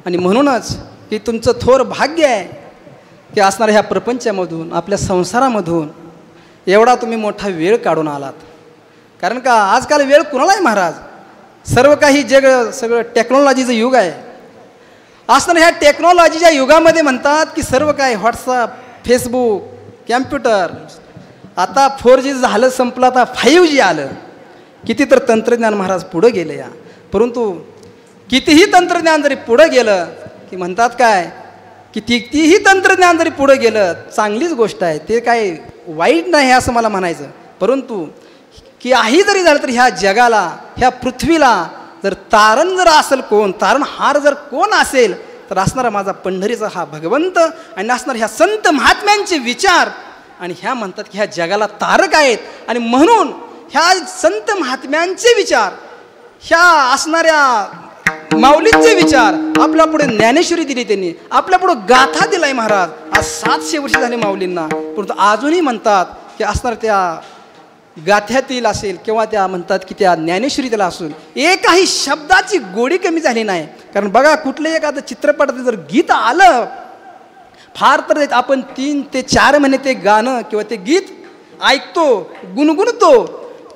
आणि म्हणूनच की तुमचं थोर भाग्य आहे की असणाऱ्या ह्या प्रपंचामधून आपल्या संसारामधून एवढा तुम्ही मोठा वेळ काढून आलात. कारण का आजकाल वेळ कुणाला आहे महाराज, सर्व काही जग सगळं टेक्नॉलॉजीचं युग आहे. असणाऱ्या ह्या टेक्नॉलॉजीच्या युगामध्ये म्हणतात की सर्व काय व्हॉट्सअप, फेसबुक, कॅम्प्युटर, आता 4G झालं संपलं, आता 5G आलं. किती तर तंत्रज्ञान महाराज पुढं गेलं या. परंतु कितीही तंत्रज्ञान जरी पुढं गेलं की म्हणतात काय की कितीही तंत्रज्ञान जरी पुढं गेलं चांगलीच गोष्ट आहे, ते काय वाईट नाही असं मला म्हणायचं. परंतु की काही जरी झालं तर ह्या जगाला, ह्या पृथ्वीला जर तारण जर असेल कोण, तारणहार जर कोण असेल तर असणारा माझा पंढरीचा हा भगवंत आणि असणार ह्या संत महात्म्यांचे विचार. आणि ह्या म्हणतात की ह्या जगाला तारक आहेत. आणि म्हणून ह्या संत महात्म्यांचे विचार, ह्या असणाऱ्या माऊलींचे विचार आपल्या पुढे ज्ञानेश्वरी दिली, त्यांनी आपल्या पुढे गाथा दिलाय महाराज. आज 700 वर्ष झाले माऊलींना, परंतु अजूनही म्हणतात की असणार त्या गाथ्यातील असेल किंवा त्या म्हणतात की त्या ज्ञानेश्वरीतील असून एकही शब्दाची गोडी कमी झाली नाही. कारण बघा कुठलंही एखादं चित्रपटात जर गीत आलं फार तर आपण 3 ते 4 महिने ते गाणं किंवा ते गीत ऐकतो, गुणगुणतो.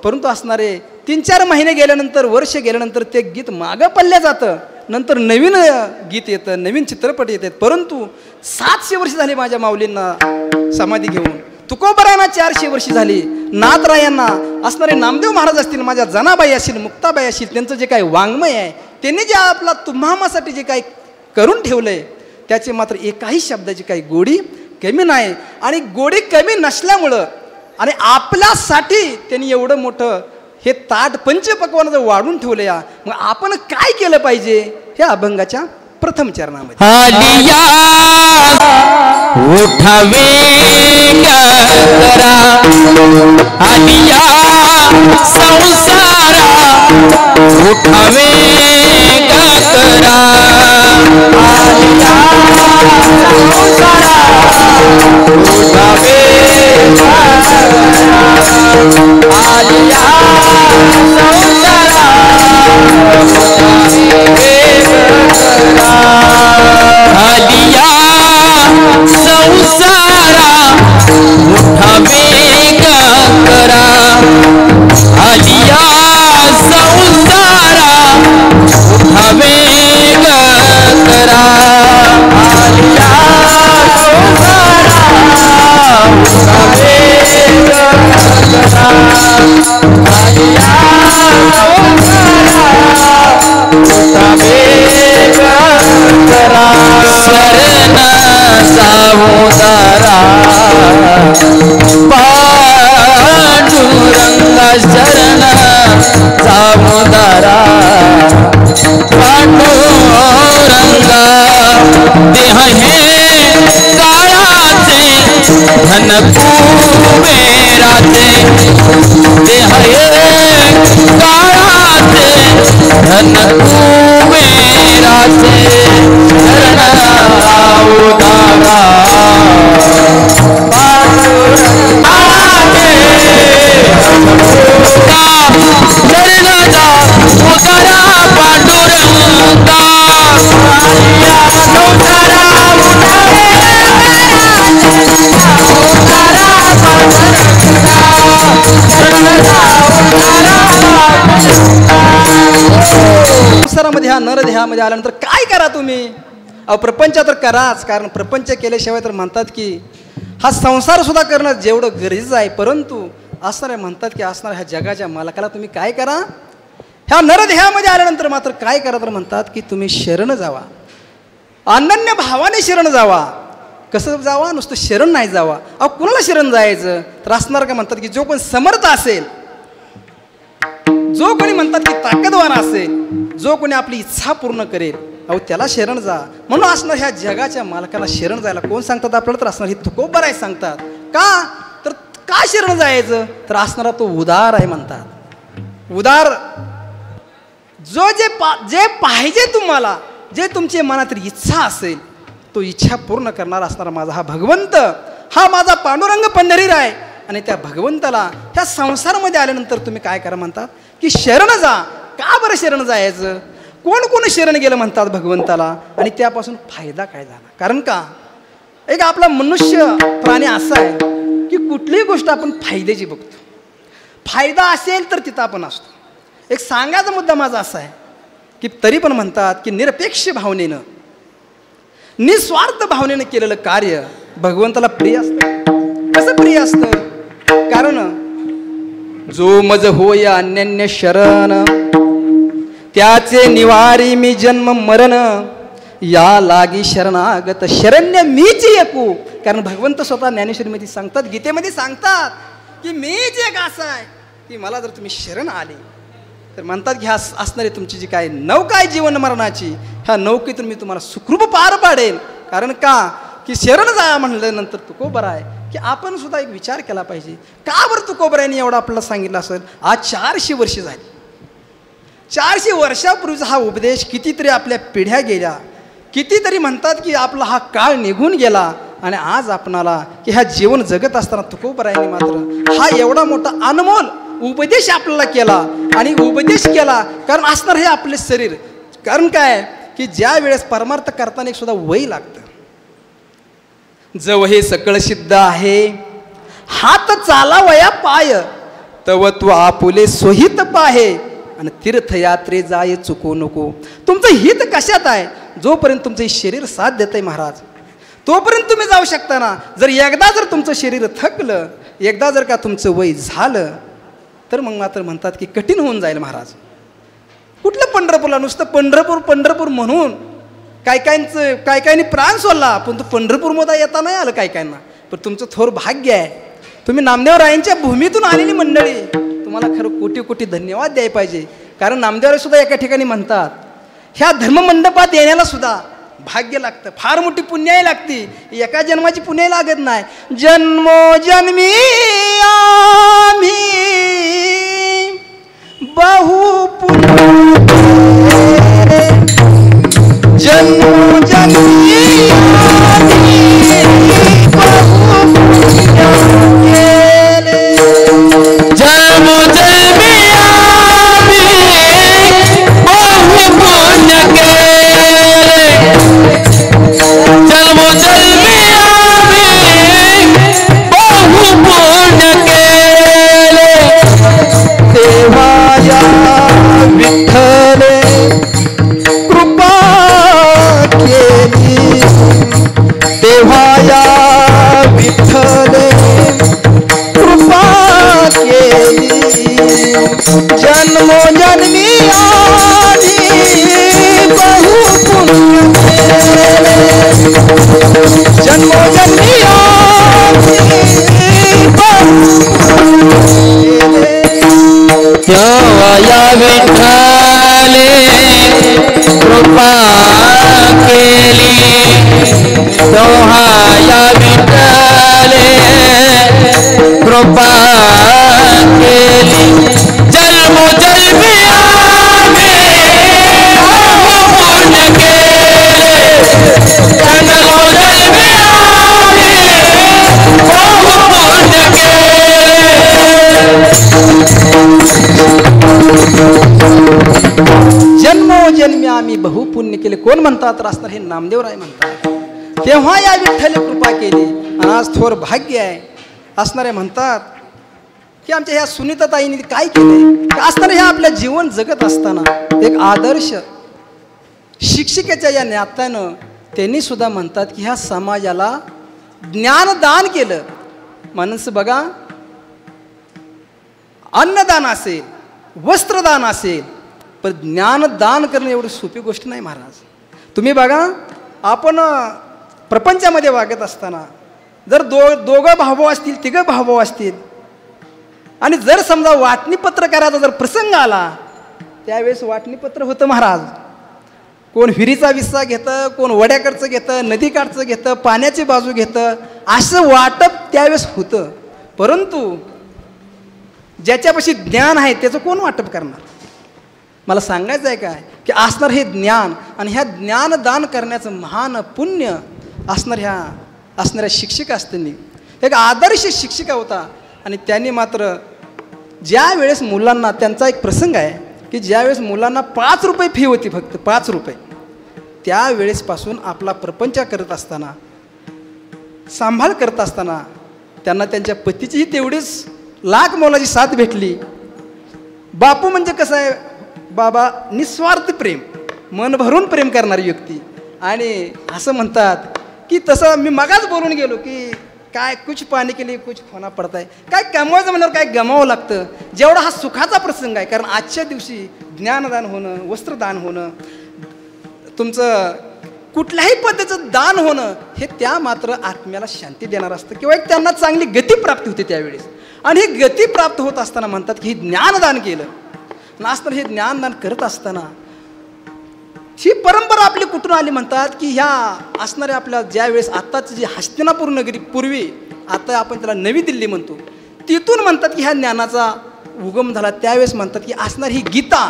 परंतु असणारे 3-4 महिने गेल्यानंतर, वर्ष गेल्यानंतर ते गीत मागं पडलं जातं. नंतर नवीन गीत येतं, नवीन चित्रपट येतात. परंतु 700 वर्ष झाली माझ्या माऊलींना समाधी घेऊन, तुकोबरायांना 400 वर्षी झाली, नाथरायांना असणारे नामदेव महाराज असतील, माझ्या जनाबाई असतील, मुक्ताबाई असतील, त्यांचं जे काही वाङ्मय आहे, त्यांनी जे आपला तुम्हामासाठी जे काही करून ठेवलं आहे त्याचे मात्र एकाही शब्दाची काही गोडी कमी नाही. आणि गोडी कमी नसल्यामुळं आणि आपल्यासाठी त्यांनी एवढं मोठं हे ताट पंचपक्वानाचं वाढून ठेवलं या. मग आपण काय केलं पाहिजे हे अभंगाच्या प्रथम चरणामध्ये. उठावे करा आलिया संसारा, उठावे करा आलिया संसारा, उठावे आलिया संसारा, आलिया संसारा उठावे करा आलिया संसारा, उठावे करा आलिया संसारा, उठावे करा आलिया संसारा, उठावे करा. शरण सावधारा पांडुरंगा, शरण सावधारा पांडुरंगा. देह हे काळाचे धन कुबेराचे, देह हे काळाचे धन कुबेराचे. शरण सावधारा पांडुरंगाचे, शरणा उतारा पांडुरंगा, आलिया संसारा उठावे उतारा पांडुरंगा, शरणा उतारा संसारामध्ये ह्या नरदेहामध्ये आल्यानंतर काय करा तुम्ही? अहो प्रपंच तर कराच, कारण प्रपंच केल्याशिवाय तर म्हणतात की हा संसार सुद्धा करणं जेवढं गरजेचं आहे. परंतु असणारे म्हणतात की असणाऱ्या ह्या जगाच्या मालकाला तुम्ही काय करा? ह्या नरदेहामध्ये आल्यानंतर मात्र काय करा तर म्हणतात की तुम्ही शरण जावा, अनन्य भावाने शरण जावा. कसं जावा? नुसतं शरण नाही जावा. अहो कुणाला शरण जायचं तर असणार का म्हणतात की जो कोण समर्थ असेल, जो कोणी म्हणतात की ताकदवान असेल, जो कोणी आपली इच्छा पूर्ण करेल, अहो त्याला शरण जा. म्हणून असणार ह्या जगाच्या मालकाला शरण जायला कोण सांगतात आपल्याला तर असणार हे तुकोबराय सांगतात. का तर का शरण जायचं तर असणारा तो उदार आहे म्हणतात. उदार जो जे पाहिजे तुम्हाला, जे तुमच्या मनात इच्छा असेल तो इच्छा पूर्ण करणारा असणारा माझा हा भगवंत, हा माझा पांडुरंग पंढरीर आहे. आणि त्या भगवंताला त्या संसारामध्ये आल्यानंतर तुम्ही काय करा म्हणतात की शरण जा. का बरं शरण जायचं? कोण कोण शरण गेलं म्हणतात भगवंताला, आणि त्यापासून फायदा काय झाला? कारण का एक आपला मनुष्य प्राणी असा आहे की कुठलीही गोष्ट आपण फायद्याची बघतो. फायदा असेल तर तिथं आपण असतो. एक सांगायचा मुद्दा माझा असा आहे की तरी पण म्हणतात की निरपेक्ष भावनेनं, निस्वार्थ भावनेनं केलेलं कार्य भगवंताला प्रिय असतं. कसं प्रिय असतं? कारण जो मज होय अन्यन्य शरण, त्याचे निवारी मी जन्म मरण, या लागी शरणागत शरण्य मीच एकू. कारण भगवंत स्वतः ज्ञानेश्वरीमध्ये सांगतात, गीतेमध्ये सांगतात की मीच एक असं आहे की मला जर तुम्ही शरण आले तर म्हणतात की ह्या असणारी तुमची जी काय नौका आहे जीवन मरणाची, ह्या नौकेतून मी तुम्हाला सुखरूप पार पाडेल. कारण का की शरण जा म्हणल्यानंतर तुकोबरा आहे की आपण सुद्धा एक विचार केला पाहिजे, का बरं तुकोबराने एवढं आपल्याला सांगितलं असेल? आज 400 वर्ष झाली. 400 वर्षापूर्वीचा हा उपदेश कितीतरी आपल्या पिढ्या गेल्या, कितीतरी म्हणतात की आपला हा काळ निघून गेला, आणि आज आपणाला की ह्या जीवन जगत असताना तुकोबरायाने मात्र हा एवढा मोठा अनमोल उपदेश आपल्याला केला. आणि उपदेश केला कारण असणार हे आपले शरीर. कारण काय की ज्या वेळेस परमार्थ करताना एक सुद्धा वय लागतं. जव हे सकळ सिद्ध आहे, हात चालावया पाय, तव तू आपुले सोहित पाहे, आणि तीर्थयात्रे जाय चुको नको. तुमचं हित कशात आहे? जोपर्यंत तुमचं शरीर साथ देत आहे महाराज, तोपर्यंत तुम्ही जाऊ शकता ना. जर एकदा जर तुमचं शरीर थकलं, एकदा जर का तुमचं वय झालं, तर मग मात्र म्हणतात की कठीण होऊन जाईल महाराज. कुठलं पंढरपूरला नुसतं पंढरपूर पंढरपूर म्हणून काय काहींनी प्राण सोडला, पण तो पंढरपूरमध्ये येता नाही आलं काय काहींना. पण तुमचं थोर भाग्य आहे, तुम्ही नामदेवरायांच्या भूमीतून आलेली मंडळी, तुम्हाला खरं कोटी कोटी धन्यवाद द्यायला पाहिजे. कारण नामदेवराय सुद्धा एका ठिकाणी म्हणतात ह्या धर्ममंडपात येण्याला सुद्धा भाग्य लागतं, फार मोठी पुण्याई लागती. एका जन्माची पुण्याई लागत नाही. जन्मोजन्मी आम्ही बहु पुण्य, जन्मोजन्मी आम्ही बहु पुण्य केले, जन्मोजन्मी आम्ही बहु पुण्य केले, जन्मोजन्मी आम्ही बहु पुण्य केले, देवाया विठ्ठले कृपा केली, देवाया विठ्ठले कृपा केली, जन्मोजन्मी आधी बहु पुण्य केले, जन्मोजन्मी आधी बहु पुण्य केले. देवाया विठ्ठले कृपा केली, देवाया विठ्ठले कृपा केली, जन्मोजन्मी आम्ही बहु पुण्य केले, जन्मोजन्मी आम्ही बहु पुण्य केले. जन्मोजन्मी आम्ही बहुपुण्य केले. कोण म्हणतात? तर असणार हे नामदेवराय म्हणतात. तेव्हा या विठ्ठले कृपा केली, आणि आज थोर भाग्य आहे. असणारे म्हणतात की आमच्या ह्या सुनीताताईंनी काय केले? असणारे ह्या आपल्या जीवन जगत असताना एक आदर्श शिक्षिकेच्या या नात्यानं त्यांनी सुद्धा म्हणतात की ह्या समाजाला ज्ञानदान केलं. माणसं बघा, अन्नदान असेल, वस्त्रदान असेल, पण ज्ञानदान करणं एवढी सोपी गोष्ट नाही महाराज. तुम्ही बघा, आपण प्रपंचामध्ये वागत असताना जर दोघं भाऊ असतील, तिघं भाऊ असतील, आणि जर समजा वाटणीपत्र करायचा जर प्रसंग आला, त्यावेळेस वाटणीपत्र होतं महाराज. कोण विहिरीचा विस्सा घेतं, कोण वड्याकडचं घेतं, नदीकाठचं घेतं, पाण्याची बाजू घेतं, असं वाटप त्यावेळेस होतं. परंतु ज्याच्यापाशी ज्ञान आहे त्याचं कोण वाटप करणार? मला सांगायचं आहे काय की असणार हे ज्ञान, आणि ह्या ज्ञानदान करण्याचं महान पुण्य असणाऱ्या शिक्षिका असताना एक आदर्श शिक्षिका होता. आणि त्यांनी मात्र ज्या वेळेस मुलांना, त्यांचा एक प्रसंग आहे, की ज्यावेळेस मुलांना 5 रुपये फी होती, फक्त 5 रुपये, त्यावेळेसपासून आपला प्रपंच करत असताना, सांभाळ करत असताना त्यांना त्यांच्या पतीचीही तेवढीच लाख मोलाची साथ भेटली. बापू म्हणजे कसं आहे, बाबा निस्वार्थ प्रेम, मन भरून प्रेम करणारी व्यक्ती. आणि असं म्हणतात की तसं मी मगाच बोलून गेलो की काय कुछ पाणी के लिए कुछ खोना पडताय, काय कमवायचं म्हणल्यावर काय गमावं लागतं. जेवढा हा सुखाचा प्रसंग आहे, कारण आजच्या दिवशी ज्ञानदान होणं, वस्त्रदान होणं, तुमचं कुठल्याही पद्धतीचं दान होणं, हे त्या मात्र आत्म्याला शांती देणार असतं किंवा एक त्यांना चांगली गती प्राप्ती होते त्यावेळेस. आणि ही गती प्राप्त होत असताना म्हणतात की हे ज्ञानदान केलं नसताना, हे ज्ञानदान करत असताना ही परंपरा आपली कुठून आली म्हणतात की ह्या असणाऱ्या आपल्या ज्यावेळेस आत्ताची जी हस्तिनापूर नगरी, पूर्वी आता आपण त्याला नवी दिल्ली म्हणतो, तिथून म्हणतात की ह्या ज्ञानाचा उगम झाला. त्यावेळेस म्हणतात की असणारी ही गीता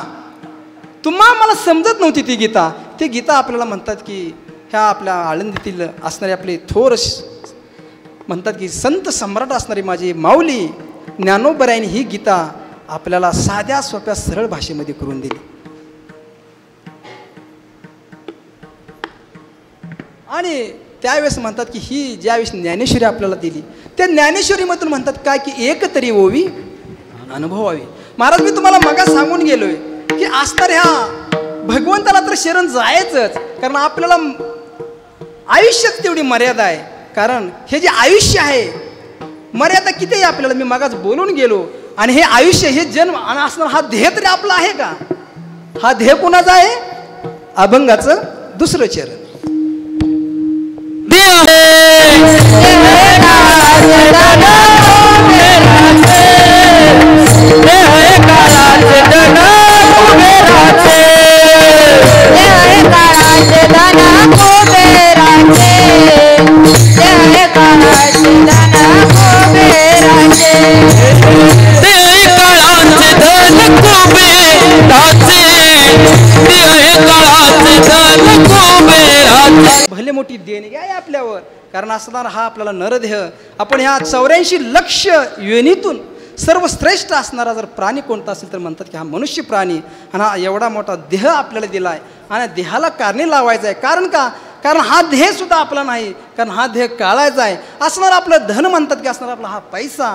मला समजत नव्हती, ती गीता आपल्याला म्हणतात की ह्या आपल्या आळंदीतील असणारे आपले थोर म्हणतात की संत सम्राट असणारी माझी माऊली ज्ञानोबरायांनी ही गीता आपल्याला साध्या सोप्या सरळ भाषेमध्ये करून दिली. आणि त्यावेळेस म्हणतात की ही ज्यावेळेस ज्ञानेश्वरी आपल्याला दिली, त्या ज्ञानेश्वरीमधून म्हणतात काय की एक तरी ओवी अनुभवावी. महाराज मी तुम्हाला मगा सांगून गेलोय की असणार ह्या भगवंताला तर शरण जायचंच, कारण आपल्याला आयुष्यात तेवढी मर्यादा आहे. कारण हे जे आयुष्य आहे मर्यादा किती आहे आपल्याला, मी मगाच बोलून गेलो. आणि हे आयुष्य, हे जन्म आणि असणार हा ध्येय तरी आपला आहे का? हा ध्येय कोणाचा आहे? अभंगाचं दुसरं चरण. भले मोठी देणगी आहे आपल्यावर, कारण असणारा हा आपल्याला नरदेह, आपण ह्या 84 लक्ष योनीतून सर्वश्रेष्ठ असणारा जर प्राणी कोणता असेल तर म्हणतात की हा मनुष्य प्राणी. आणि हा एवढा मोठा देह आपल्याला दिला आहे आणि देहाला कारणे लावायचं आहे. कारण का? कारण हा देह सुद्धा आपला नाही, कारण हा देह काढायचा आहे. असणार आपलं धन म्हणतात की असणार आपला हा पैसा,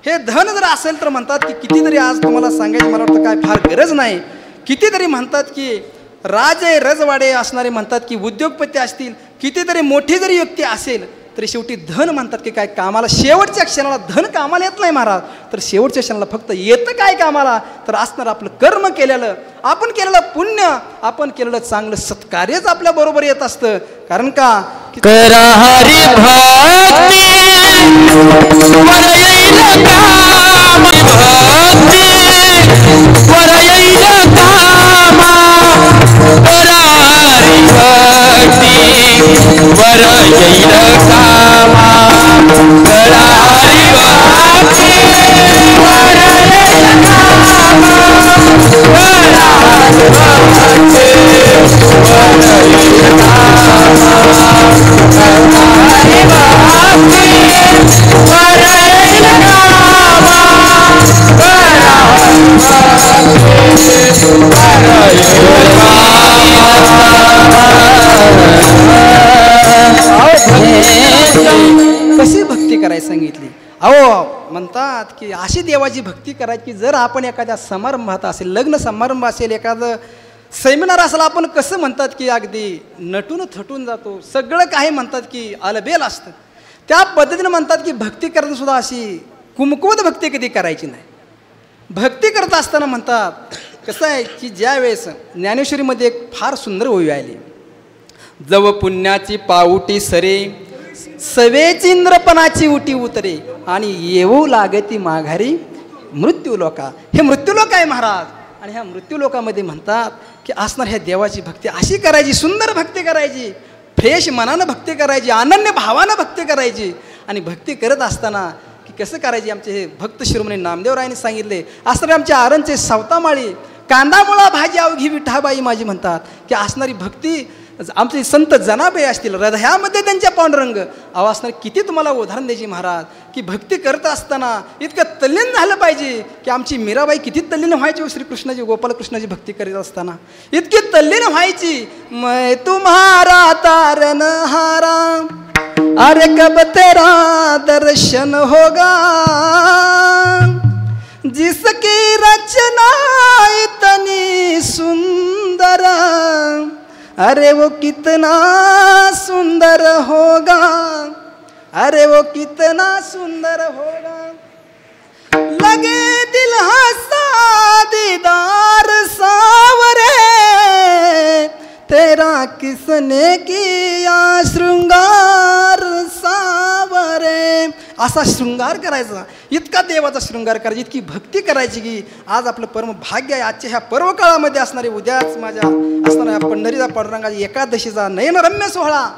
हे धन जर असेल तर म्हणतात की कितीतरी, आज तुम्हाला सांगायचं मला वाटतं काय फार गरज नाही, कितीतरी म्हणतात की राजे रजवाडे असणारे म्हणतात की उद्योगपती असतील, कितीतरी मोठी जरी व्यक्ती असेल तरी शेवटी धन म्हणतात की काय कामाला, शेवटच्या क्षणाला धन कामाला येत नाही महाराज, तर शेवटच्या क्षणाला फक्त येतं काय कामाला, तर असणार आपलं कर्म केलेलं, आपण केलेलं पुण्य, आपण केलेलं चांगलं सत्कार्यच आपल्या बरोबर येत असतं. कारण का करा हरी भक्ती कशी भक्ती करायची सांगितली. अहो म्हणतात की अशी देवाची भक्ती करायची की जर आपण एखाद्या समारंभात असेल, लग्न समारंभ असेल, एखादं सेमिनार असेल, आपण कसं म्हणतात की अगदी नटून थटून जातो, सगळं काही म्हणतात की अलबेल असतं, त्या पद्धतीने म्हणतात की भक्ती करताना सुद्धा अशी कुमकुवत भक्ती कधी करायची नाही. भक्ती करत असताना म्हणतात कसं आहे की ज्यावेळेस ज्ञानेश्वरीमध्ये एक फार सुंदर ओवी आली, जव पुण्याची पाऊटी सरे सवेची इंद्रपणाची उटी उतरे आणि येऊ लागती माघारी मृत्यूलोका. हे मृत्यूलोक आहे महाराज. आणि ह्या मृत्यूलोकामध्ये म्हणतात की असणार ह्या देवाची भक्ती अशी करायची, सुंदर भक्ती करायची, फ्रेश मनानं भक्ती करायची, अनन्य भावानं भक्ती करायची. आणि भक्ती करत असताना की कसं करायची, आमचे हे भक्त शिरोमणी नामदेवरायांनी सांगितले. असणारे आमच्या आरणचे सावतामाळी, कांदामुळा भाजी अवघी विठाबाई माझी म्हणतात की असणारी भक्ती आमचे संत जनाबाई असतील, हृदयामध्ये त्यांच्या पांडुरंग. अहो असणार किती तुम्हाला उदाहरण द्यायची महाराज, की भक्ती करत असताना इतकं तल्लीन झालं पाहिजे, की आमची मीराबाई किती तल्लीन व्हायची श्रीकृष्णाची, गोपालकृष्णाची भक्ती करीत असताना इतकी तल्लीन व्हायची. मैं तुम्हारा तारनहारा, अरे कब तेरा दर्शन होगा, जिसकी रचना इतनी सुंदर, अरे वो कितना सुंदर होगा, अरे वो कितना सुंदर होगा. लगे दिल हंसा दीदार सावरे, तेरा किसने किया श्रृंगार सावरे. असा शृंगार करायचा, इतका देवाचा शृंगार करायचा, इतकी भक्ती करायची की आज आपलं परम भाग्य आहे. आजच्या ह्या पर्व काळामध्ये असणारे, उद्याच माझ्या असणाऱ्या पंढरीचा पांडुरंगाची एकादशीचा नयनरम्य सोहळा,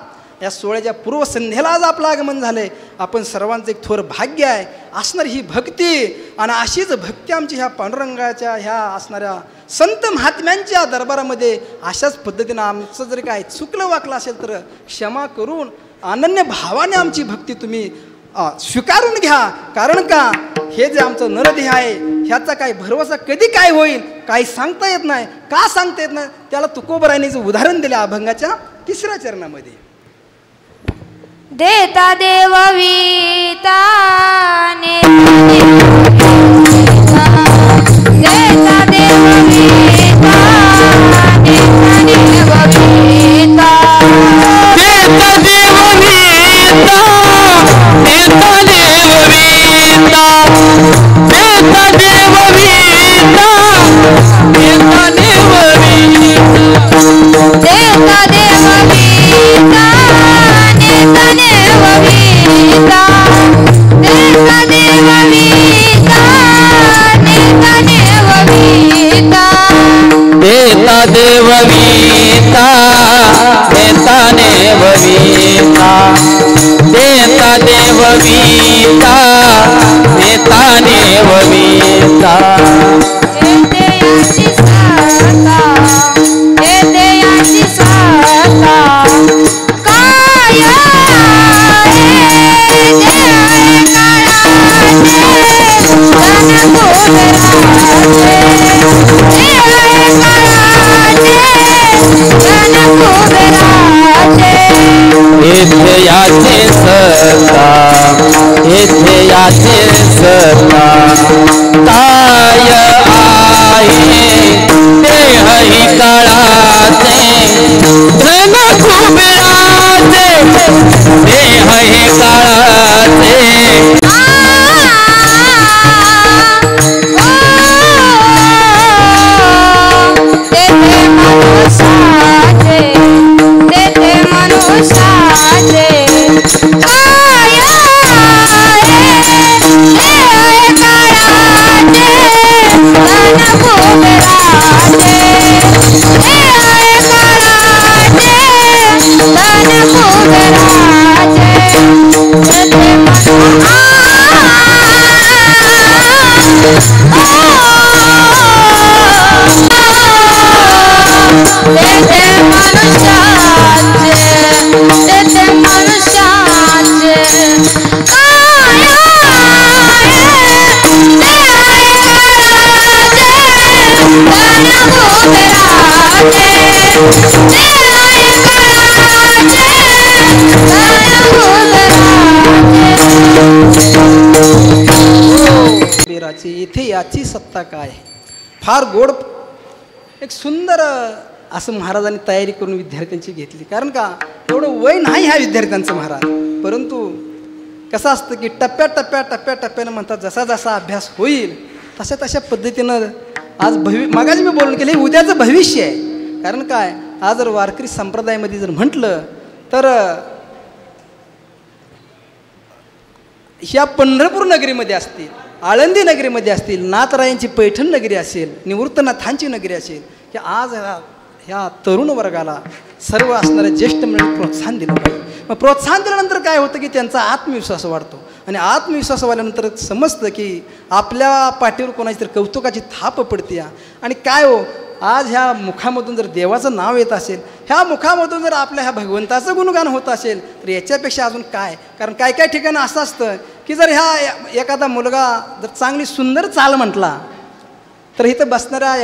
या सोहळ्याच्या पूर्वसंध्येला आज आपलं आगमन झालंय. आपण सर्वांचं एक थोर भाग्य आहे असणारी ही भक्ती. आणि अशीच भक्ती आमची ह्या पांडुरंगाच्या ह्या असणाऱ्या संत महात्म्यांच्या दरबारामध्ये अशाच पद्धतीनं आमचं जर काय चुकलं वाकलं असेल तर क्षमा करून अनन्य भावाने आमची भक्ती तुम्ही स्वीकारून घ्या. कारण का हे जे आमचं नरदेह आहे ह्याचा काय भरवसा कधी काय होईल काही सांगता येत नाही. का सांगता येत नाही त्याला तुकोबरायनीचं उदाहरण दिलं अभंगाच्या 3ऱ्या चरणामध्ये. देता देववीता देता देववीता इथे याची सत्ता काय. फार गोड एक सुंदर असं महाराजांनी तयारी करून विद्यार्थ्यांची घेतली. कारण का एवढं वय नाही ह्या विद्यार्थ्यांचं महाराज, परंतु कसं असतं की टप्प्याटप्प्यानं म्हणतात जसा जसा अभ्यास होईल तशा तशा पद्धतीनं आज मागाशी मी बोलून केलं हे उद्याचं भविष्य आहे. कारण काय आज जर वारकरी संप्रदायामध्ये जर म्हटलं तर ह्या पंढरपूर नगरीमध्ये असतील, आळंदी नगरीमध्ये असतील, नाथरायांची पैठण नगरी असेल, निवृत्तनाथांची नगरी असेल, की आज ह्या तरुण वर्गाला सर्व असणाऱ्या ज्येष्ठ मंडळी प्रोत्साहन दिलं पाहिजे. मग प्रोत्साहन दिल्यानंतर काय होतं की त्यांचा आत्मविश्वास वाढतो आणि आत्मविश्वास वाढल्यानंतर समजतं की आपल्या पाठीवर कोणाची तर कौतुकाची थाप पडते. आणि काय हो आज ह्या मुखामधून जर देवाचं नाव येत असेल ह्या मुखामधून जर आपल्या ह्या भगवंताचं गुणगान होत असेल तर याच्यापेक्षा अजून काय. कारण काय काय ठिकाणी असं असतं की जर ह्या एखादा मुलगा जर चांगली सुंदर चाल म्हटला तर इथं बसणाऱ्या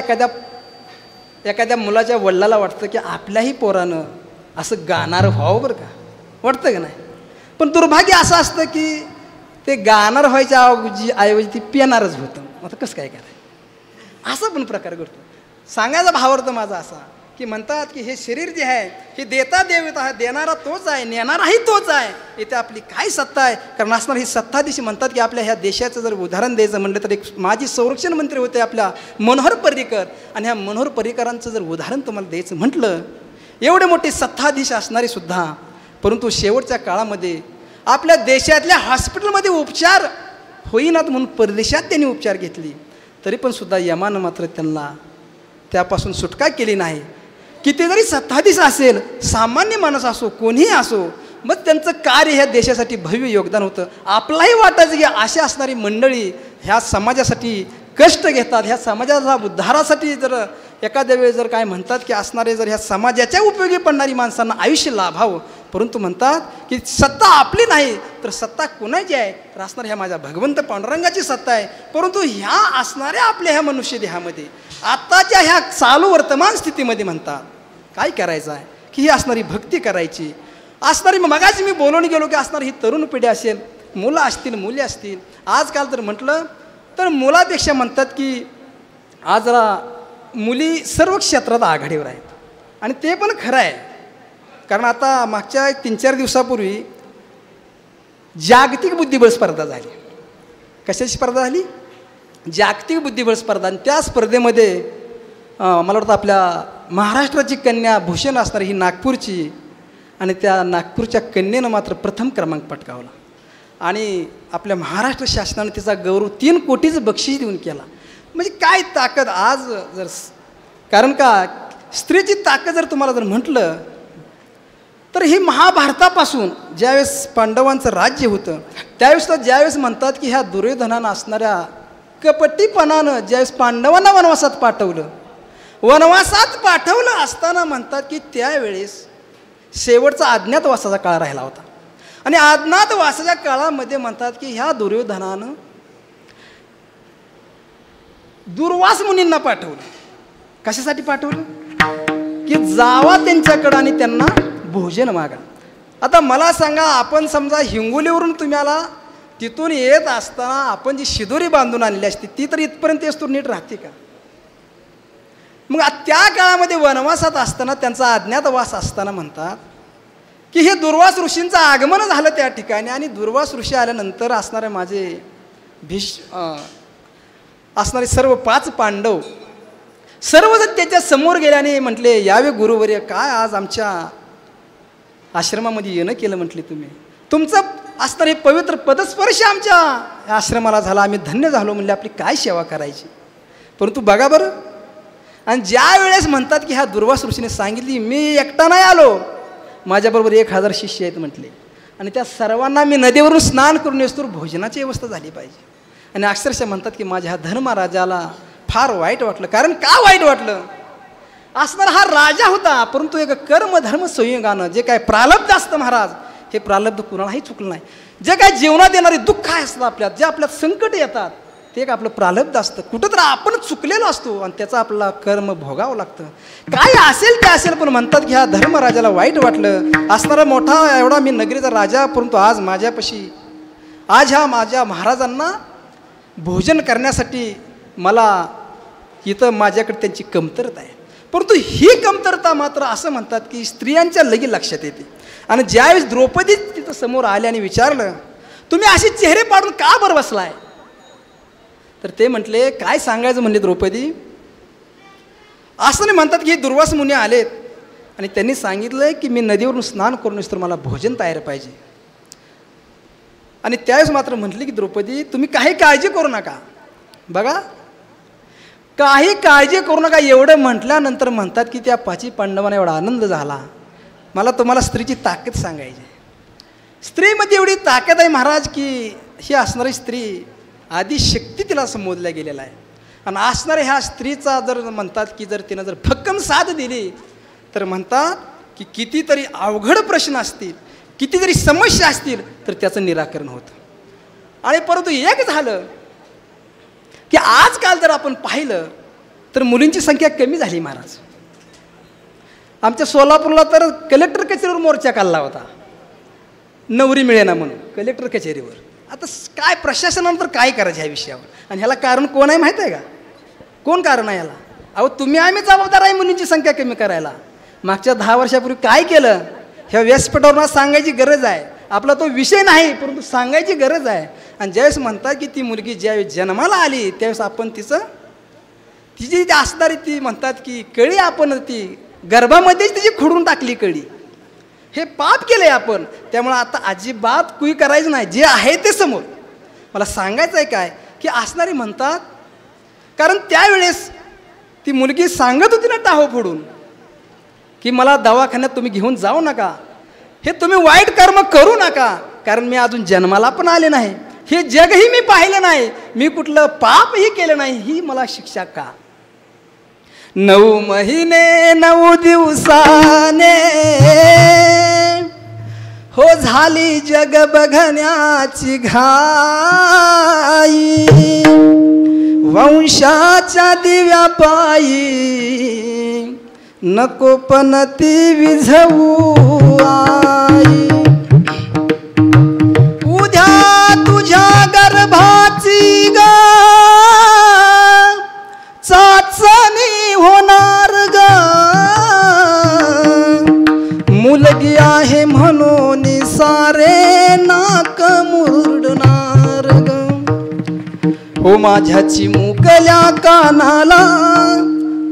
एखाद्या मुलाच्या वडिलाला वाटतं की आपल्याही पोरानं असं गाणार व्हावं बरं का, वाटतं का नाही. पण दुर्भाग्य असं असतं की ते गाणार व्हायच्या ऐवजी ती पिणारच होतं. आता कसं काय करायचं, असा पण प्रकार घडतो. सांगायचा भावार्थ माझा असा की म्हणतात की हे शरीर जे आहे हे देता देवता आहे, देणारा तोच आहे, नेणाराही तोच आहे. इथे आपली काय सत्ता आहे. कारण असणार ही सत्ता दिशी म्हणतात की आपल्या ह्या देशाचं जर उदाहरण द्यायचं म्हणलं तर एक माजी संरक्षण मंत्री होते आपल्या मनोहर पर्रिकर, आणि ह्या मनोहर पर्रिकरांचं जर उदाहरण तुम्हाला द्यायचं म्हटलं, एवढे मोठे सत्ताधीश असणारे सुद्धा परंतु शेवटच्या काळामध्ये आपल्या देशातल्या हॉस्पिटलमध्ये उपचार होईनात म्हणून परदेशात त्यांनी उपचार घेतली, तरी पण सुद्धा यमानं मात्र त्यांना त्यापासून सुटका केली नाही. किती जरी सत्ताधीश असेल, सामान्य माणूस असो, कोणीही असो, मग त्यांचं कार्य ह्या देशासाठी भव्य योगदान होतं. आपलाही वाटायचं की अशी असणारी मंडळी ह्या समाजासाठी कष्ट घेतात, ह्या समाजाच्या उद्धारासाठी जर एखाद्या वेळेस जर काय म्हणतात की असणारे जर ह्या समाजाच्या उपयोगी पडणारी माणसांना आयुष्य लाभावं, परंतु म्हणतात की सत्ता आपली नाही तर सत्ता कोणाची आहे तर असणार ह्या माझ्या भगवंत पांडुरंगाची सत्ता आहे. परंतु ह्या असणाऱ्या आपल्या ह्या मनुष्य देहामध्ये आत्ताच्या ह्या चालू वर्तमान स्थितीमध्ये म्हणतात काय करायचं आहे की ही असणारी भक्ती करायची असणारी. मगाच मी बोलून गेलो की असणारी ही तरुण पिढी असेल, मुलं असतील, मुली असतील. आजकाल तर म्हटलं तर मुलापेक्षा म्हणतात की आज जरा मुली सर्व क्षेत्रात आघाडीवर आहेत, आणि ते पण खरं आहे. कारण आता मागच्या 3-4 दिवसापूर्वी जागतिक बुद्धिबळ स्पर्धा झाली. कशाची स्पर्धा झाली? जागतिक बुद्धिबळ स्पर्धा. आणि त्या स्पर्धेमध्ये मला वाटतं आपल्या महाराष्ट्राची कन्या भूषण असणारी ही नागपूरची, आणि त्या नागपूरच्या कन्येनं मात्र प्रथम क्रमांक पटकावला, आणि आपल्या महाराष्ट्र शासनाने तिचा गौरव 3 कोटीचं बक्षीस देऊन केला. म्हणजे काय ताकद आज जर, कारण का स्त्रीची ताकद जर तुम्हाला जर म्हटलं तर ही महाभारतापासून ज्यावेळेस पांडवांचं राज्य होतं त्यावेळेस तर ज्यावेळेस म्हणतात की ह्या दुर्योधनानं असणाऱ्या कपटीपणानं ज्यावेळेस पांडवांना वनवासात पाठवलं असताना म्हणतात की त्यावेळेस शेवटचा अज्ञातवासाचा काळ राहिला होता, आणि अज्ञातवासाच्या काळामध्ये म्हणतात की ह्या दुर्योधनानं दुर्वास मुनींना पाठवलं. कशासाठी पाठवलं? की जावा त्यांच्याकडं आणि त्यांना भोजन मागा. आता मला सांगा, आपण समजा हिंगोलीवरून तुम्हाला तिथून येत असताना आपण जी शिदोरी बांधून आणली असती ती तर इथपर्यंत येस तर नीट राहते का? मग त्या काळामध्ये वनवासात असताना त्यांचा अज्ञातवास असताना म्हणतात की हे दुर्वास ऋषींचं आगमन झालं त्या ठिकाणी, आणि दुर्वास ऋषी आल्यानंतर असणारे माझे असणारे सर्व 5 पांडव सर्वजण त्याच्या समोर गेल्याने म्हटले, यावे गुरुवर्य, काय आज आमच्या आश्रमामध्ये येणं केलं म्हटले, तुमचं असणारे पवित्र पदस्पर्श आमच्या आश्रमाला झाला, आम्ही धन्य झालो म्हणले, आपली काय सेवा करायची. परंतु बघा बरं, आणि ज्या वेळेस म्हणतात की ह्या दुर्वास ऋषीने सांगितली मी एकटा नाही आलो, माझ्याबरोबर 1000 शिष्य आहेत म्हटले, आणि त्या सर्वांना मी नदीवरून स्नान करून येतो तर भोजनाची व्यवस्था झाली पाहिजे. आणि अक्षरशः म्हणतात की माझ्या ह्या धर्मराजाला फार वाईट वाटलं. कारण का वाईट वाटलं? असणार हा राजा होता, परंतु एक कर्म धर्म संयोगानं जे काय प्रारब्ध असतं महाराज, हे प्रारब्ध कुणालाही चुकलं नाही. जे काय जीवनात येणारे दुःख असतात आपल्यात, जे आपल्यात संकट येतात, ते एक आपलं प्रारब्ध असतं. कुठंतरी आपण चुकलेलो असतो आणि त्याचा आपला कर्म भोगावं लागतं. काय असेल ते असेल, पण म्हणतात की ह्या धर्मराजाला वाईट वाटलं. असणारा मोठा एवढा मी नगरीचा राजा, परंतु आज माझ्यापाशी ह्या माझ्या महाराजांना भोजन करण्यासाठी मला इथं माझ्याकडे त्यांची कमतरता आहे. परंतु ही कमतरता मात्र असं म्हणतात की स्त्रियांच्या लगी लक्षात येते. आणि ज्यावेळेस द्रौपदी तिथं समोर आले आणि विचारलं, तुम्ही असे चेहरे पाडून का बरं बसलाय? तर ते म्हटले, काय सांगायचं म्हणले द्रौपदी, असं नाही म्हणतात की दुर्वास मुनी आलेत आणि त्यांनी सांगितलं की मी नदीवरून स्नान करून तर मला भोजन तयार पाहिजे. आणि त्यावेळेस मात्र म्हटले की द्रौपदी, तुम्ही काही काळजी करू नका. बघा, काही काळजी करू नका एवढं म्हटल्यानंतर म्हणतात की त्या 5 पांडवांना एवढा आनंद झाला. मला तुम्हाला स्त्रीची ताकद सांगायची. स्त्रीमध्ये एवढी ताकद आहे महाराज की ही असणारी स्त्री आदिशक्ती तिला संबोधल्या गेलेला आहे. आणि असणाऱ्या ह्या स्त्रीचा जर म्हणतात की जर तिनं जर भक्कम साथ दिली तर म्हणतात की कितीतरी अवघड प्रश्न असतील, कितीतरी समस्या असतील तर त्याचं निराकरण होतं. आणि परंतु एक झालं की आजकाल जर आपण पाहिलं तर मुलींची संख्या कमी झाली महाराज. आमच्या सोलापूरला तर कलेक्टर कचेरीवर मोर्चा काढला होता, नवरी मिळेना म्हणून कलेक्टर कचेरीवर. आता काय प्रशासनानं तर काय करायचं ह्या विषयावर, आणि ह्याला कारण कोण आहे माहीत आहे का? कोण कारण आहे याला? अहो तुम्ही आम्ही जबाबदार आहे मुलींची संख्या कमी करायला. मागच्या 10 वर्षापूर्वी काय केलं ह्या व्यासपीठावर सांगायची गरज आहे. आपला तो विषय नाही परंतु सांगायची गरज आहे. आणि ज्यावेळेस म्हणतात की ती मुलगी ज्यावेळेस जन्माला आली त्यावेळेस आपण तिची जी असणारी ती म्हणतात की कळी आपण ती गर्भामध्येच तिची खुडून टाकली कळी. हे पाप केलंय आपण. त्यामुळे आता अजिबात कुई करायचं नाही, जे आहे ते समोर. मला सांगायचं आहे काय की असणारी म्हणतात, कारण त्यावेळेस ती मुलगी सांगत होती ना टाहो फोडून की मला दवाखान्यात तुम्ही घेऊन जाऊ नका, हे तुम्ही वाईट कर्म करू नका, कारण मी अजून जन्माला पण आले नाही, हे जगही मी पाहिलं नाही, मी कुठलं पापही केलं नाही, ही मला शिक्षा का? 9 महिने 9 दिवसाने हो झाली जग बघण्याची घाई, वंशाच्या दिव्यापायी नको पण ती विझवू आई. उद्या तुझ्या गर्भाची ग चाचणी होणार ग, मुलगी आहे म्हणून सारे नाक मुरडणार ग. हो माझ्या चिमुकल्या कानाला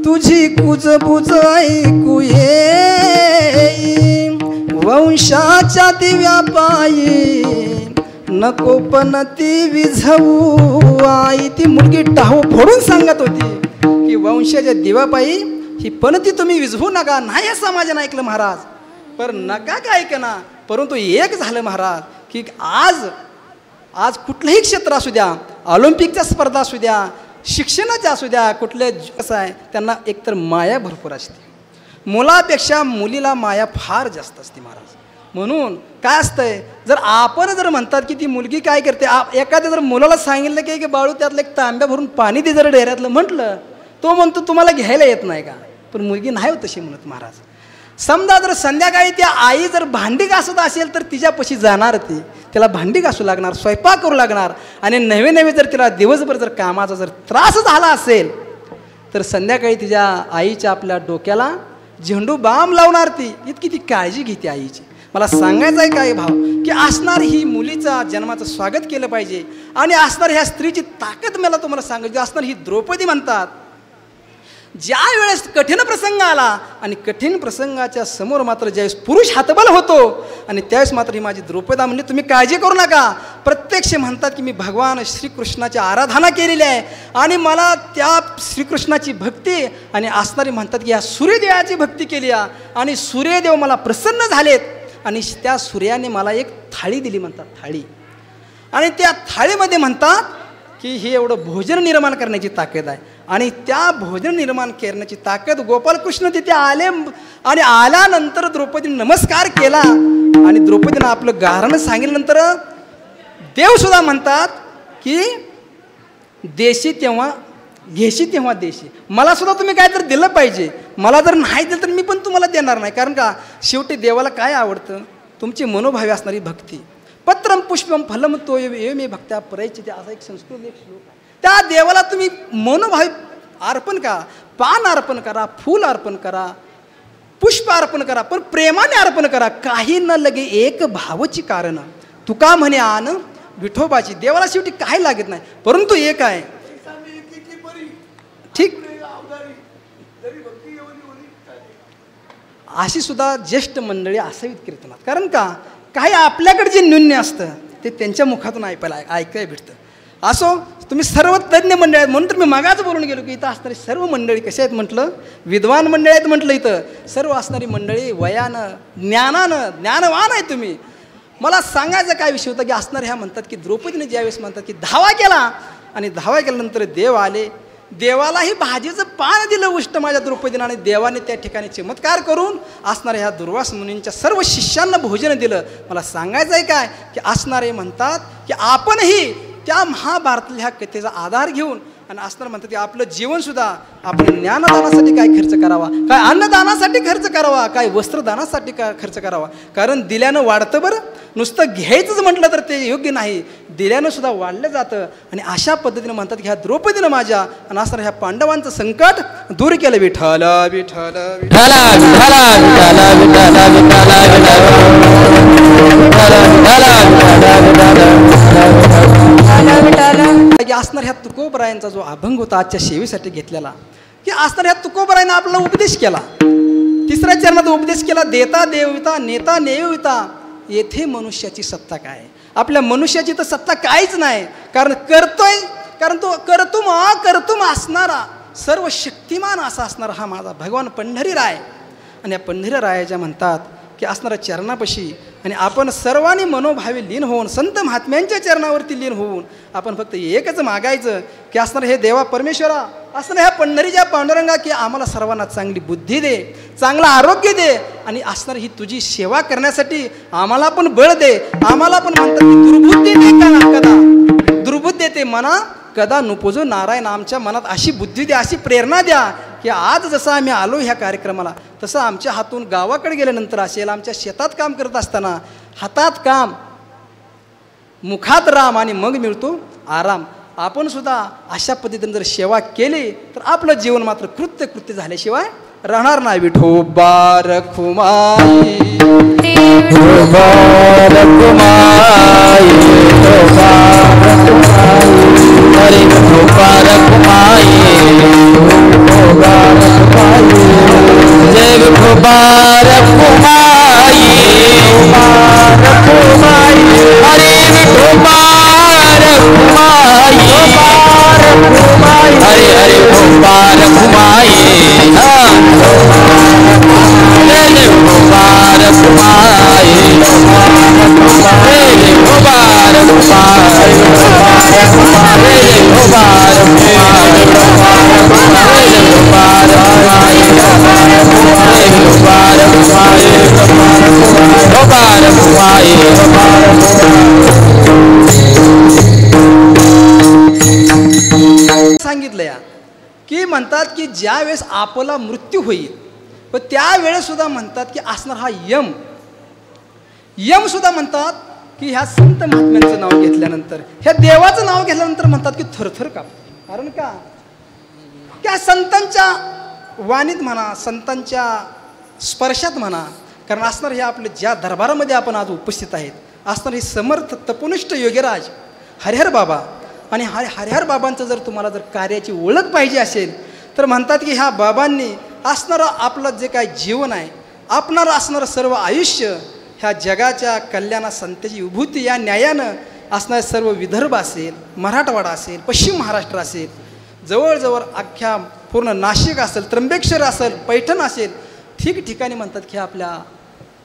तुझी कुजबुज ऐकू येई, वंशाच्या दिव्यापायी नको पण ती विझवू आई. ती मुलगी टाहू फोडून सांगत होती की वंशाच्या दिव्यापायी ही पणती तुम्ही विझवू नका. नाही असं समाजानं ऐकलं महाराज, पर नका काय ऐकना. परंतु एक झालं महाराज की आज कुठलंही क्षेत्र असू द्या, ऑलिम्पिकच्या स्पर्धा असू द्या, शिक्षणाच्या असू द्या, कुठल्या कसं आहे त्यांना एकतर माया भरपूर असते. मुलापेक्षा मुलीला माया फार जास्त असते महाराज. म्हणून काय असतंय, जर आपण जर म्हणतात की ती मुलगी काय करते, एखाद्या जर मुलाला सांगितलं की बाळू त्यातलं एक तांब्या भरून पाणी दे जर डेऱ्यातलं म्हटलं, तो म्हणतो तुम्हाला घ्यायला येत नाही का? पण मुलगी नाही होत तशी म्हणत महाराज. समजा जर संध्याकाळी त्या आई जर भांडी घासत असेल तर तिच्यापाशी जाणार, ती तिला भांडी घासू लागणार, स्वयंपाक करू लागणार. आणि नवे जर तिला दिवसभर जर कामाचा जर त्रास झाला असेल तर संध्याकाळी तिच्या आईच्या आपल्या डोक्याला झेंडू बाम लावणार. ती इतकी ती काळजी घेते आईची. मला सांगायचं आहे काय भाव की असणार ही मुलीचा जन्माचं स्वागत केलं पाहिजे. आणि असणार ह्या स्त्रीची ताकद मला तुम्हाला सांगायची. असणार ही द्रौपदी म्हणतात, ज्या वेळेस कठीण प्रसंग आला आणि कठीण प्रसंगाच्या समोर मात्र ज्यावेळेस पुरुष हातबल होतो आणि त्यावेळेस मात्र ही माझी द्रौपदा म्हणजे तुम्ही काळजी करू नका. प्रत्यक्ष म्हणतात की मी भगवान श्रीकृष्णाची आराधना केलेली आहे आणि मला त्या श्रीकृष्णाची भक्ती, आणि असणारी म्हणतात की या सूर्यदेवाची भक्ती केली आहे आणि सूर्यदेव मला प्रसन्न झालेत आणि त्या सूर्याने मला एक थाळी दिली म्हणतात, थाळी. आणि त्या थाळीमध्ये म्हणतात की हे एवढं भोजन निर्माण करण्याची ताकद आहे. आणि त्या भोजन निर्माण करण्याची ताकद गोपालकृष्ण तिथे आले आणि आल्यानंतर द्रौपदीने नमस्कार केला आणि द्रौपदीनं आपलं गारणं सांगितल्यानंतर देवसुद्धा म्हणतात की देशी तेव्हा घेशी तेव्हा देशी. मला सुद्धा तुम्ही काय तर दिलं पाहिजे. मला जर नाही दिलं तर मी पण तुम्हाला देणार नाही. कारण का शेवटी देवाला काय आवडतं, तुमची मनोभावी असणारी भक्ती. पत्रम पुष्पम फलम तो ये मी भक्त्या परयचिते असा एक संस्कृत एक श्लोक आहे. त्या देवाला तुम्ही मनोभावी अर्पण करा, पान अर्पण करा, फूल अर्पण करा, पुष्प अर्पण करा, पण प्रेमाने अर्पण करा. काही न लगे एक भावची कारण तुका म्हणे आन विठोबाची. देवाला शेवटी काही लागत नाही, परंतु एक आहे ठीक. अशी सुद्धा ज्येष्ठ मंडळी असावीत कीर्तनात. कारण का काही आपल्याकडे जे न्यून्य असतं ते त्यांच्या मुखातून ऐकायला भेटतं. असो तुम्ही सर्व तज्ज्ञ मंडळी आहेत म्हणून तर मी मागाच बोलून गेलो की इथं असणारी सर्व मंडळी कशी आहेत म्हटलं, विद्वान मंडळी आहेत म्हटलं. इथं सर्व असणारी मंडळी वयानं ज्ञानवान आहे तुम्ही. मला सांगायचा काय विषय होता की असणार ह्या म्हणतात की द्रौपदीने ज्यावेळेस म्हणतात की धावा केला आणि धावा केल्यानंतर देव आले. देवालाही भाजीचं पान दिलं उष्ट माझ्या द्रौपदीनं, आणि देवाने त्या ठिकाणी चमत्कार करून असणाऱ्या ह्या दुर्वास मुनींच्या सर्व शिष्यांना भोजन दिलं. मला सांगायचं आहे काय की असणारे म्हणतात की आपणही त्या महाभारतातल्या ह्या कथेचा आधार घेऊन, आणि असणार म्हणतात की आपलं जीवनसुद्धा आपण ज्ञानदानासाठी काय खर्च करावा, काय अन्नदानासाठी खर्च करावा, काय वस्त्रदानासाठी काय खर्च करावा. कारण दिल्यानं वाढतं बरं, नुसतं घ्यायचंच म्हटलं तर ते योग्य नाही, दिल्यानं सुद्धा वाढलं जातं. आणि अशा पद्धतीने म्हणतात की ह्या द्रौपदीनं माझ्या आणि असणार ह्या पांडवांचं संकट दूर केलं. विठ्ठल विठ्ठल असणार ह्या तुकोबरायांचा जो अभंग होता आजच्या सेवेसाठी घेतलेला, की असणार ह्या तुकोबरायांना आपला उपदेश केला. तिसऱ्या चरणात उपदेश केला, देता देविता नेता नेविता येथे मनुष्याची सत्ता काय. आपल्या मनुष्याची तर सत्ता काहीच नाही, कारण करतोय, कारण तो कर्तुम असणारा सर्व शक्तिमान असा असणारा हा माझा भगवान पंढरीराय. आणि या पंढरीरायाच्या म्हणतात की असणाऱ्या चरणापाशी आणि आपण सर्वांनी मनोभावे लीन होऊन संत महात्म्यांच्या चरणावरती लीन होऊन आपण फक्त एकच मागायचं की असणार हे देवा परमेश्वरा, असणार ह्या पंढरीच्या पांडुरंगा की आम्हाला सर्वांना चांगली बुद्धी दे, चांगलं आरोग्य दे, आणि असणार ही तुझी सेवा करण्यासाठी आम्हाला पण बळ दे. आम्हाला पण म्हणतात की दुर्बुद्धी दे का कदा, दुर्बुद्धी देते मना कदा नुपोजो नारायण. आमच्या मनात अशी बुद्धी द्या, अशी प्रेरणा द्या की आज जसं आम्ही आलो ह्या कार्यक्रमाला, तसं आमच्या हातून गावाकडे गेल्यानंतर असेल, आमच्या शेतात काम करत असताना हातात काम मुखात राम आणि मग मिळतो आराम. आपण सुद्धा अशा पद्धतीने जर सेवा केली तर आपलं जीवन मात्र कृत्य झाल्याशिवाय राहणार नाही. विठोबा रखुमाई हरे विठोबा रखुमाई, जय विठोबा रखुमाई, हरे विठोबा रखुमाई, हरे हरे विठोबा रखुमाई, जय विठोबा रखुमाई, जय विठोबा सांगितलं या की म्हणतात की ज्या वेळेस आपला मृत्यू होईल, पण त्यावेळेस सुद्धा म्हणतात की असणार हा यम सुद्धा म्हणतात की ह्या संत महात्म्यांचं नाव घेतल्यानंतर, ह्या देवाचं नाव घेतल्यानंतर म्हणतात की थरथर काप. कारण का त्या संतांच्या वाणीत म्हणा, संतांच्या स्पर्शात म्हणा, कारण असणार हे आपले ज्या दरबारामध्ये आपण आज उपस्थित आहेत, असणार हे समर्थ तपोनिष्ठ योगीराज हरिहर बाबा. आणि हरिहर बाबांचं जर तुम्हाला जर कार्याची ओळख पाहिजे असेल तर म्हणतात की ह्या बाबांनी असणारं आपलं जे काय जीवन आहे, आपणारं असणारं सर्व आयुष्य ह्या जगाच्या कल्याणा संतांची विभूती या न्यायानं असणारे सर्व विदर्भ असेल, मराठवाडा असेल, पश्चिम महाराष्ट्र असेल, जवळजवळ अख्ख्या पूर्ण नाशिक असेल, त्र्यंबकेश्वर असेल, पैठण असेल, ठिकठिकाणी म्हणतात की आपल्या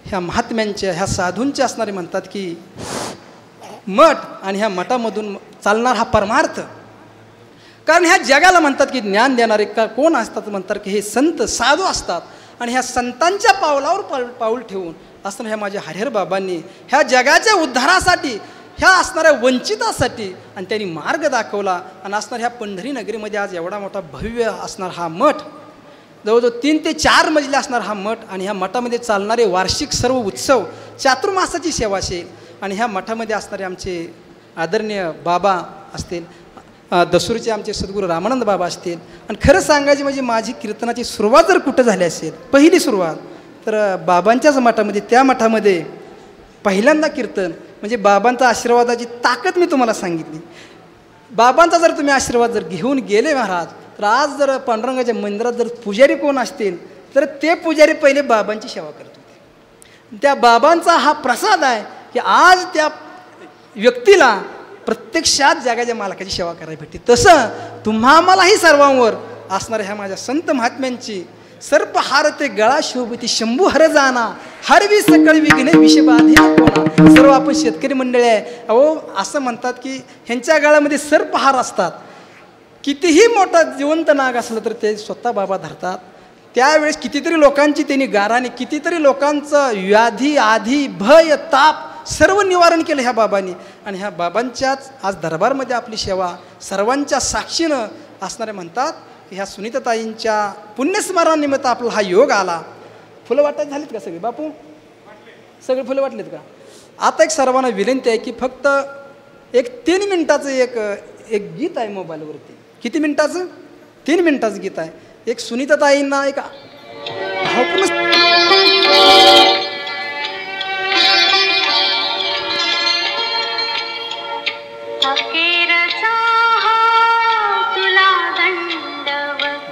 ह्या महात्म्यांच्या ह्या साधूंचे असणारे म्हणतात की मठ, आणि ह्या मठामधून चालणार हा परमार्थ. कारण ह्या जगाला म्हणतात की ज्ञान देणारे का कोण असतात, म्हणतात की हे संत साधू असतात. आणि ह्या संतांच्या पावलावर पाऊल ठेवून असताना ह्या माझ्या हरिहर बाबांनी ह्या जगाच्या उद्धारासाठी, ह्या असणाऱ्या वंचितासाठी आणि त्यांनी मार्ग दाखवला. आणि असणार ह्या पंढरी नगरीमध्ये आज एवढा मोठा भव्य असणार हा मठ, जवळजवळ 3 ते 4 मजले असणार हा मठ. आणि ह्या मठामध्ये चालणारे वार्षिक सर्व उत्सव, चातुर्मासाची सेवा असेल, आणि ह्या मठामध्ये असणारे आमचे आदरणीय बाबा असतील, दसूरचे आमचे सद्गुरू रामानंद बाबा असतील. आणि खरं सांगायची म्हणजे माझी कीर्तनाची सुरुवात जर कुठं झाली असेल, पहिली सुरुवात तर बाबांच्याच मठामध्ये, त्या मठामध्ये पहिल्यांदा कीर्तन म्हणजे बाबांचा आशीर्वादाची ताकद मी तुम्हाला सांगितली. बाबांचा जर तुम्ही आशीर्वाद जर घेऊन गेले महाराज, तर आज जर पांडुरंगाच्या मंदिरात जर पुजारी कोण असतील तर ते पुजारी पहिले बाबांची सेवा करत होते. त्या बाबांचा हा प्रसाद आहे की आज त्या व्यक्तीला प्रत्यक्षात जगाच्या मालकाची सेवा करायला भेटते. तसं तुम्हा मलाही सर्वांवर असणाऱ्या ह्या माझ्या संत महात्म्यांची सर्प हारते गळा शोभती शंभू हर जाना, हरवी सकळ विघ्ने विषबाधी कोणा. सर्व आपण शेतकरी मंडळी आहे. अहो असं म्हणतात की ह्यांच्या गळ्यामध्ये सर्पहार असतात. कितीही मोठा जिवंत नाग असलं तर ते स्वतः बाबा धरतात. त्यावेळेस कितीतरी लोकांची त्यांनी गाराने, कितीतरी लोकांचं व्याधी आधी भय ताप सर्व निवारण केलं ह्या बाबांनी. आणि ह्या बाबांच्याच आज दरबारमध्ये आपली सेवा सर्वांच्या साक्षीनं असणारे म्हणतात की ह्या सुनीताताईंच्या पुण्यस्मरणानिमित्त आपला हा योग आला. फुलं वाटायला झालीत का सगळी बापू? सगळे फुलं वाटलेत का? आता एक सर्वांना विनंती आहे की फक्त एक 3 मिनिटाचं एक गीत आहे मोबाईलवरती. किती मिनिटाचं? 3 मिनिटाचं गीत आहे. एक सुनीताताईंना एक भावपूर्ण अखेरचा तुला दंडवत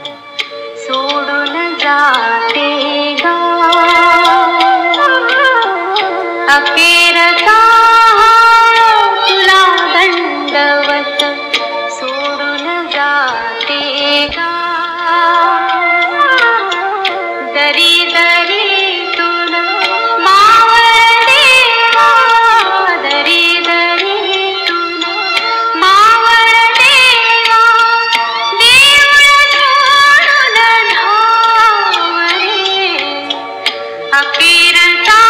सोडून जाते गा. दरी दरीतून मावळ देवा, दरी दरीतून मावळ देवा, देऊळ सोडून धावरे. अखेरचा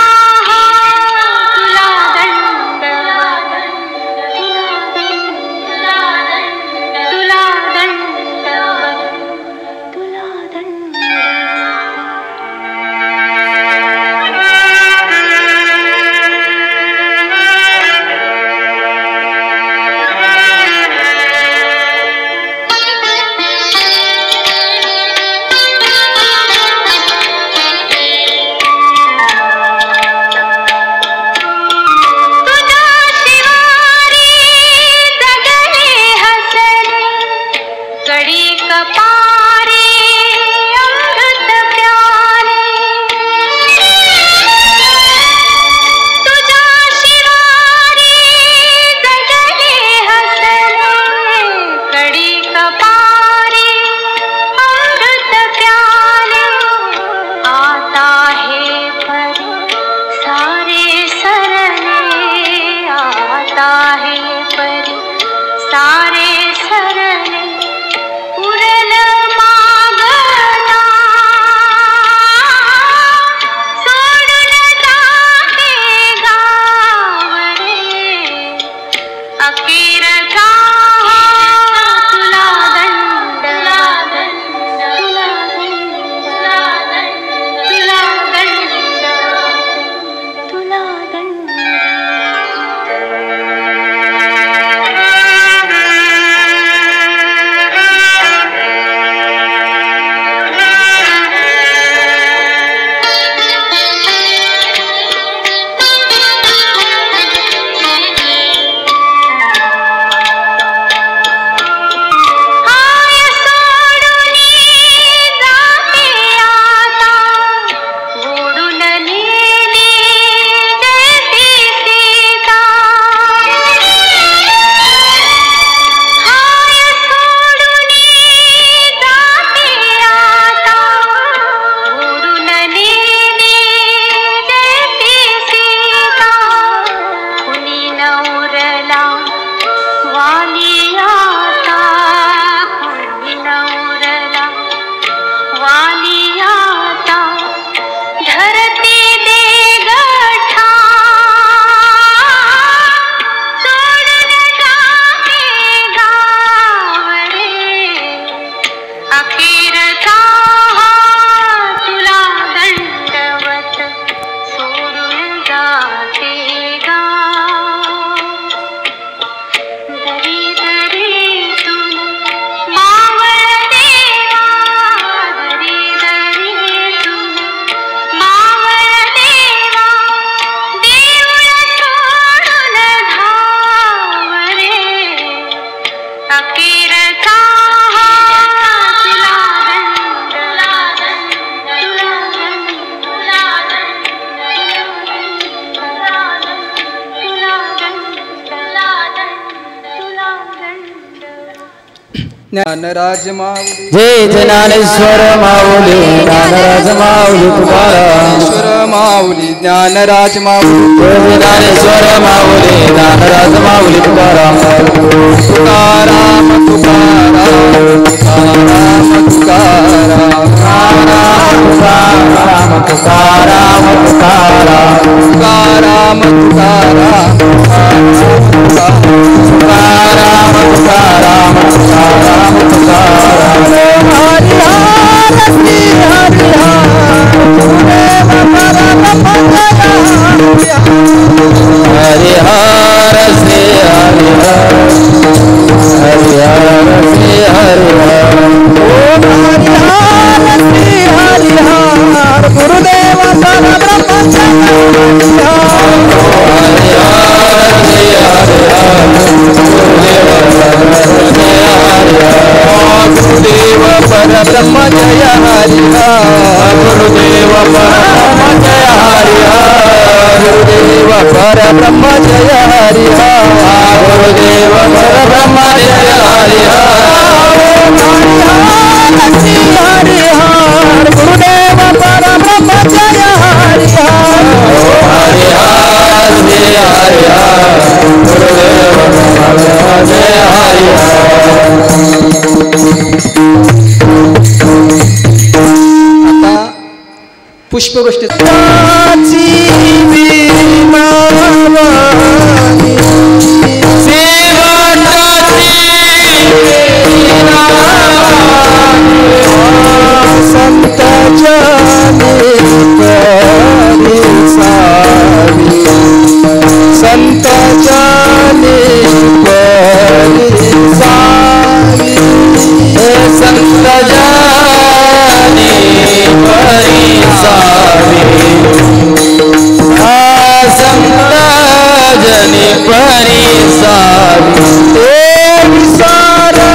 सारे सरले उरल माग ज्ञानराज माऊली जय ज्ञानेश्वर माऊली ज्ञानराज माऊली तुकाराम ज्ञानेश्वर माऊली ज्ञानराज माऊली जय ज्ञानेश्वर माऊली ज्ञानराज माऊली तुकाराम तुकाराम तुकाराम तुकाराम तुकाराम तुकाराम तुकाराम तुकाराम तुकाराम तुकाराम तुकाराम तुकाराम तुकाराम तुकाराम हरिहर श्री हरिहर हरिहर श्री हरिहर गुरुदेव गुरुदेव परब्रह्म जय हरिहर गुरुदेव परब्रह्म जय हरिहर गुरुदेव परब्रह्म जय हरिहर गुरुदेव परब्रह्म जय हरिहर हरिहर गुरुदेव परब्रह्म जय हरिहर हरिहर श्री हरिहर गुरुदेव परब्रह्म जय हरिहर आता पुष्पवृष्टी संत संत जाने सावी संत जानी परी सावी संत जनी परी सावी सारा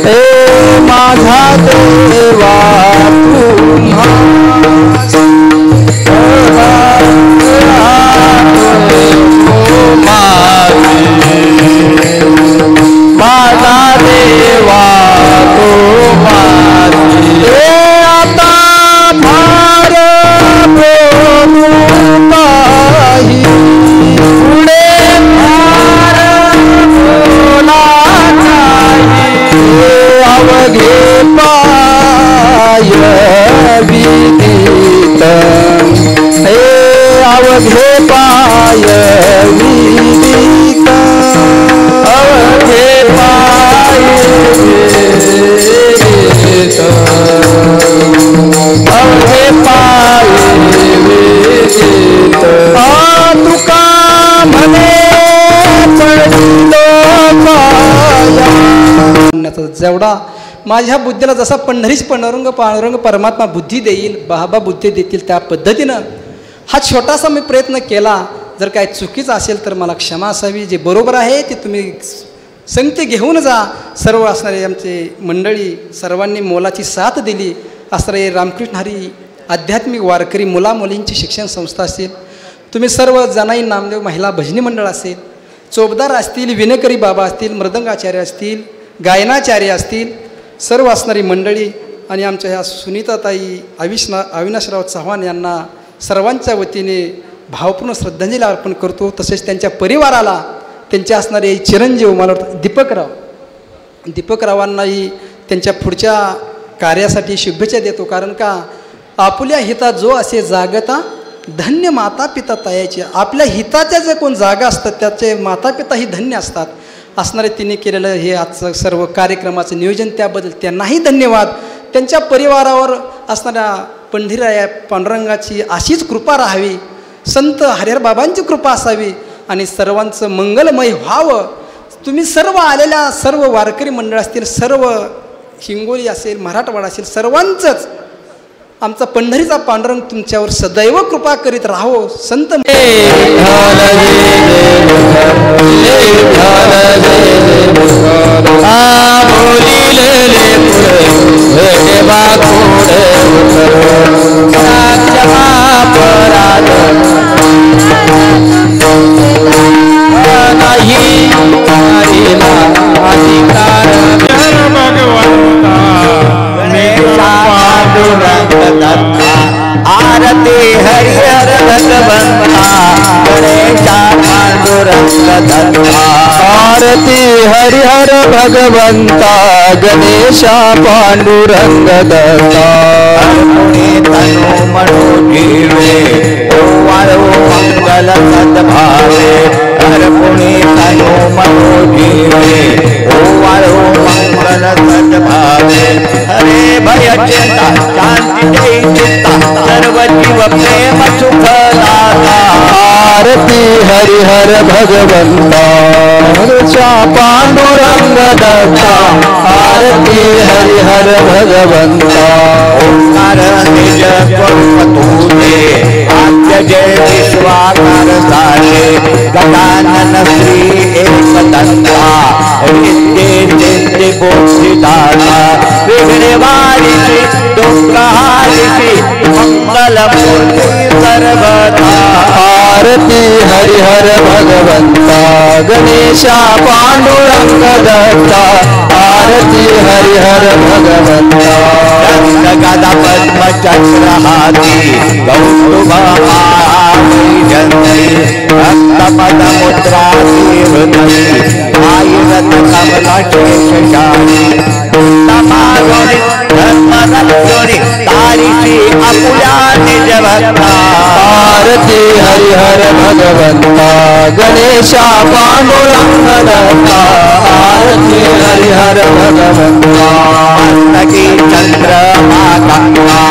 तो माझा देवा माझा देवा तो माझी आता भार काही पुढे भार बोला अवघे पाय विदित हे अवघे पाय विदित अवघे पाय विदित अवघे पाय विदित तुका म्हणे जेवढा माझ्या बुद्धीला जसा पंढरीच पांडुरंग परमात्मा बुद्धी देईल बाबा बुद्धी देतील त्या पद्धतीनं हा छोटासा मी प्रयत्न केला. जर काय चुकीचं असेल तर मला क्षमा असावी. जे बरोबर आहे ते तुम्ही संगती घेऊन जा. सर्व असणारे आमचे मंडळी सर्वांनी मोलाची साथ दिली असणारे रामकृष्ण हरी आध्यात्मिक वारकरी मुलामुलींची शिक्षण संस्था असेल, तुम्ही सर्व जनाई नामदेव महिला भजनी मंडळ असेल, चोपदार असतील, विनेकरी बाबा असतील, मृदंगाचार्य असतील, गायनाचार्य असतील, सर्व असणारी मंडळी आणि आमच्या ह्या सुनीताताई अविनाशराव चव्हाण यांना सर्वांच्या वतीने भावपूर्ण श्रद्धांजली अर्पण करतो. तसेच त्यांच्या परिवाराला त्यांचे असणारे चिरंजीव मला वाटतं दीपकरावांनाही त्यांच्या पुढच्या कार्यासाठी शुभेच्छा देतो. कारण का आपुल्या हिता जो असे जागता धन्य माता पिता तयाचे. आपल्या हिताच्या जे कोण जागा असतात त्याचे माता पिताही धन्य असतात. असणारे तिने केलेलं हे आजचं सर्व कार्यक्रमाचं नियोजन त्याबद्दल त्यांनाही धन्यवाद. त्यांच्या परिवारावर असणाऱ्या पंढरीराया पांडुरंगाची अशीच कृपा राहावी, संत हरिहर बाबांची कृपा असावी आणि सर्वांचं मंगलमय व्हावं. तुम्ही सर्व आलेल्या सर्व वारकरी मंडळ असतील, सर्व हिंगोली असेल, मराठवाडा असेल, सर्वांचंच आमचा पंढरीचा पांडुरंग तुमच्यावर सदैव कृपा करीत राहो. संत आरती हरिहर भगवंता गणेशा पांडुरंग दत्ता. आरती हरिहर भगवंता गणेशा पांडुरंग दत्ता. अर्पुणे तनु मनो जीवे ओवाळो मंगल सद्भावे. अर्पुणे तनु मनो जीवे ओवाळो मंगल सद्भावे. हरे भय चिंता शांती जय चित्ता सर्व जीव प्रेम सुख दाता. आरती हरिहर भगवंता गणेशा पांडुरंग दत्ता. आरती हरिहर भगवंता. ओंकार निज स्वरूप तुझे आद्य जय विश्वाकार झाले. गजानन श्री एकदंता विद्ये सिद्धी बोधिदाता. विघ्ने वारिषि दुःखहारिषि मंगलमूर्ति सर्वदा. आरती हरिहर भगवंता गणेशा पांडुरंग दत्ता. आरती हरिहर भगवंता. रंग गदा पद्म चक्र हाती गौतुभजंती. भक्त पद मुद्रा हृदय आयुरत कमला शेषशाली. तमागोरी धर्मरक्षोरी तारिषी अपुया निज भक्ता. आरती हरिहर भगवंता गणेशा पांडुरंग दत्ता. आरती हरिहर भगवंता. की चंद्रमा गंगा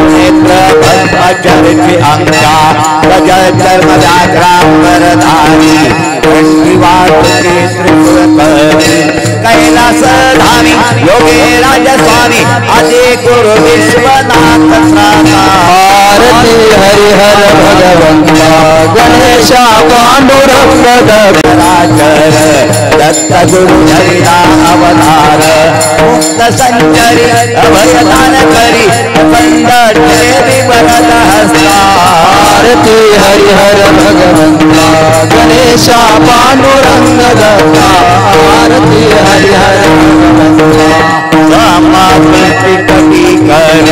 नेत्र ब्रह्मचर्य अंगा. गजल धर्मदाग्रांबरधारी वासुकी त्रिपुरकरी. कैलास धामी योगे राजस्वामी आदि गुरु विश्वनाथ प्राता. आरती हरिहर भगवंता गणेशा पांडुरंग दत्ता. दत्त गुरु हरिदा अवतार. मुक्त संचरी अभयदान करी देवी वरद हस्ता. आरती हरिहर भगवंता गणेशा पांडुरंग दत्ता. आरती हरिहर भगवंता. समाप्ति कवि कर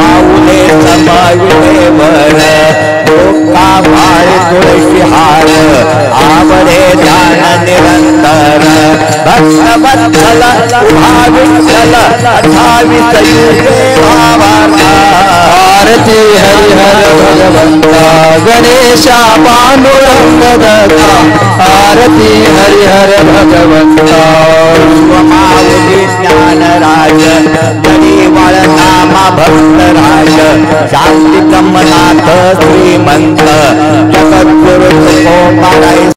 आउले समाविले वर. लोका भार तुलसी हार आवडे ध्यान निरंतर. भक्त वत्सल भाविचल 28 युगे भावार्थ. आरती हरिहर भगवंता गणेशा पांडुरंग दत्ता. आरती हरिहर भगवंता. स्वमावली ज्ञानराज गरीवाळ नामा भक्तराज. शांती कमनाथ श्रीमंत